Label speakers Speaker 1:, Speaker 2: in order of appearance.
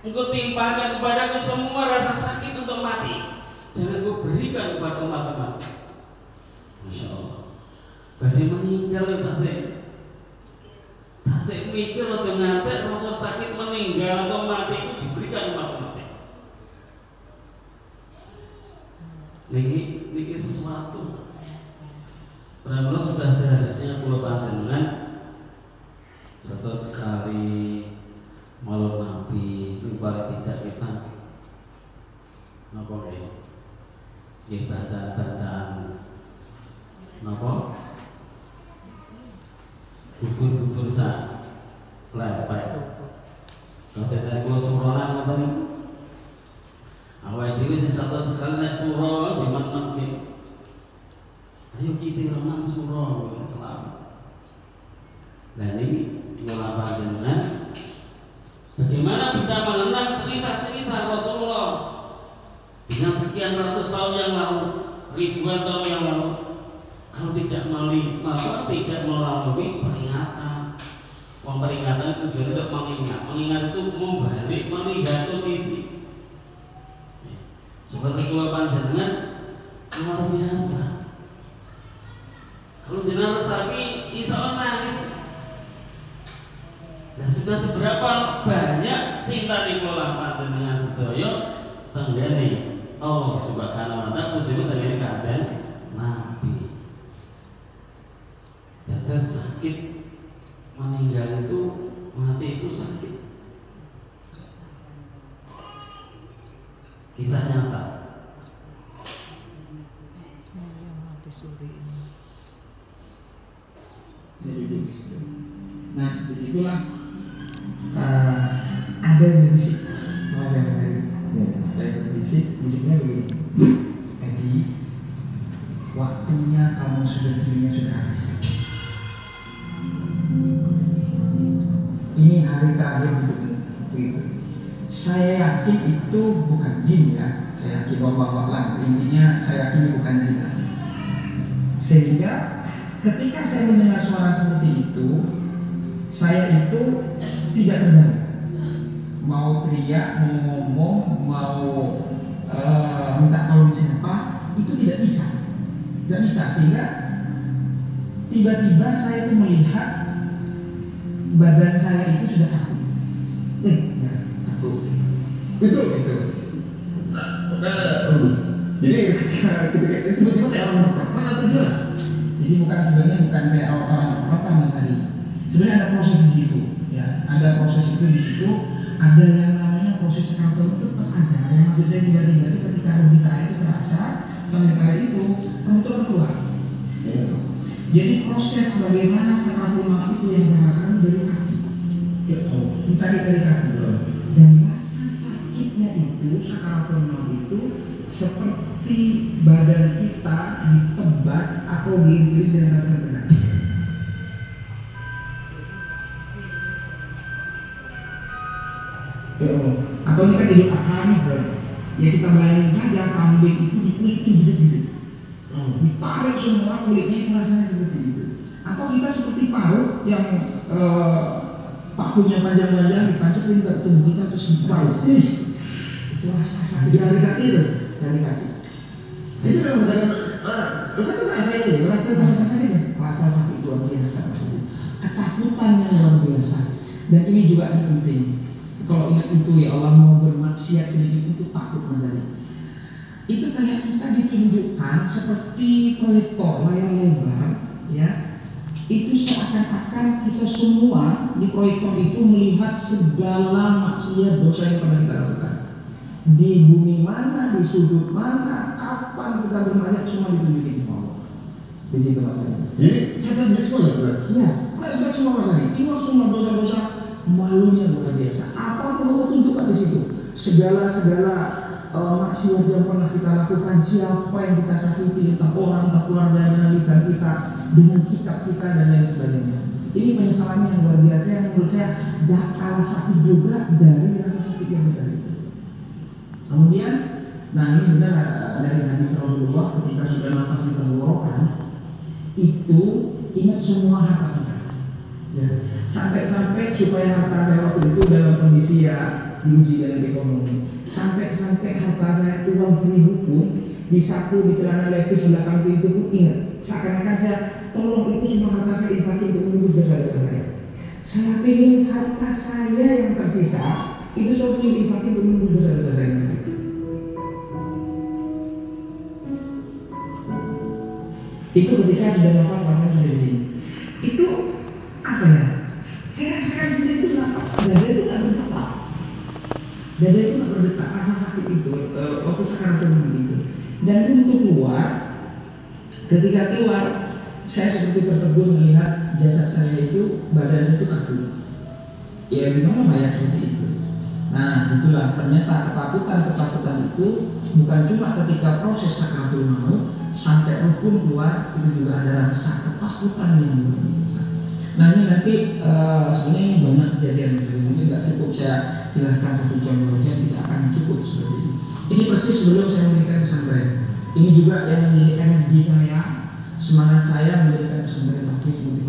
Speaker 1: Engkau timpakan kepadaku semua rasa sakit untuk mati. Jangan Engkau berikan kepada umat-umat. Masya Allah. Badai meninggal ya tasik mikir aja ngantek rasa sakit meninggal atau mati itu diberikan umat-umatnya. Niki sesuatu. Benar-benar sudah seharusnya pulau panjenengan setahun sekali maulid Nabi itu paling tidak kita napa ya bacaan napa gugur sak lepek katanya kalau suronan ngoten niku awake dhewe sing setahun sekali nek suro dimen-men ayo kita roman suro selamat. Dan ini mula panjenengan bagaimana bisa mengenang cerita-cerita Rasulullah dengan sekian ratus tahun yang lalu, ribuan tahun yang lalu, kalau tidak melalui peringatan. Peringatan itu tujuan untuk mengingat itu membalik melihat kondisi. Seperti dua panjenengan luar biasa. Kalau jenazah sapi, insya Allah nangis. Nah sudah seberapa banyak cinta di kolam panjenengan sedaya tenggene Allah Subhanahu wa taala khususnya tenggene kanjeng Nabi. Jadi sakit meninggal itu mati itu sakit. Kisah nyata.
Speaker 2: Nah disitulah ada yang berbisik sama saya tadi. Saya bisiknya begini. Jadi waktunya kamu dunia sudah habis. Ini hari terakhir hidupmu itu. Saya yakin itu bukan jin ya. Saya yakin Allah intinya saya yakin bukan jin. Sehingga ketika saya mendengar suara seperti itu, saya itu tidak kendali. Mau teriak, mau ngomong, mau minta tolong siapa, itu tidak bisa. Tidak bisa, sehingga tiba-tiba saya itu melihat badan saya itu sudah kaku. Ya, kaku. Betul. Jadi ketika itu tiba-tiba kayak orang mana tuh? Jadi sebenarnya bukan kayak orang apa Mas Ari. Sebenarnya ada proses di situ, ya. Ada proses itu di situ. Ada yang namanya proses kantor itu tetap ada. Yang maksudnya tiba-tiba itu ketika orbita itu terasa, sampai kali itu kamu itu keluar. Ya. Jadi proses bagaimana sekatul maut itu yang saya rasakan dari kaki. Ya, ditarik dari kaki. Dan rasa sakitnya itu sakaratul maut itu seperti badan kita ditebas atau diiris dengan benar. Atau ini kan hidup akal ya kita bayangin saja kambing itu dikulitin hidup-hidup, ditarik semua kulitnya itu rasanya seperti itu. Atau kita seperti paru yang pakunya panjang-panjang dipancurin ke tubuh kita terus dipaus. Itu rasa sakit dari kaki itu, dari kaki. Jadi kalau misalkan rasa sakit luar biasa, ketakutan yang luar biasa. Dan ini juga penting. Kalau ingat itu ya Allah mau bermaksiat sedikit itu takut misalnya. Itu kayak kita ditunjukkan seperti proyektor layar lebar, ya. Itu seakan-akan kita semua di proyektor itu melihat segala maksiat dosa yang pernah kita lakukan. Di bumi mana, di sudut mana, kapan kita bermaksiat semua ditunjukin sama Allah. Di situ masalahnya. Jadi flashback semua ya? Iya, flashback semua masalahnya. Ingat semua dosa-dosa malunya luar biasa. Apa yang mau tunjukkan di situ? Segala maksiat yang pernah kita lakukan, siapa yang kita sakiti, entah orang, entah keluarga, lisan kita, dengan sikap kita dan lain sebagainya. Ini penyesalannya yang luar biasa yang menurut saya dah kalah sakit juga dari rasa sakit yang tadi. Kemudian, nah ini benar dari hadis Rasulullah ketika sudah nafas di tenggorokan itu ingat semua harta kita. Ya. Sampai supaya harta saya waktu itu dalam kondisi ya diuji dalam ekonomi. Sampai harta saya uang 1.000 pun disaku di celana levis belakang pintu pun ingat. Seakan-akan saya tolong itu semua harta saya infakkan untuk menembus dosa-dosa saya. Saya ingin harta saya yang tersisa itu saya ingin infakkan untuk menembus dosa-dosa saya. Itu ketika sudah nafas rasanya sudah di sini. Itu apa ya? Saya rasakan sendiri itu nafas dada itu nggak berdetak. Dada itu nggak berdetak, rasa sakit itu waktu sekarang itu. Dan untuk keluar, ketika keluar saya seperti tertegun melihat jasad saya itu, badan saya itu kaku. Ya gimana mayat seperti itu. Nah itulah ternyata ketakutan itu bukan cuma ketika proses sakaratul maut, sampai roh pun keluar itu juga ada rasa ketakutan yang luar biasa. Nah ini nanti sebenarnya banyak kejadian ini nggak cukup saya jelaskan satu contohnya, tidak akan cukup seperti ini. Ini persis sebelum saya mendirikan pesantren. Ini juga yang menjadi energi saya, semangat saya mendirikan pesantren Hafiz Multi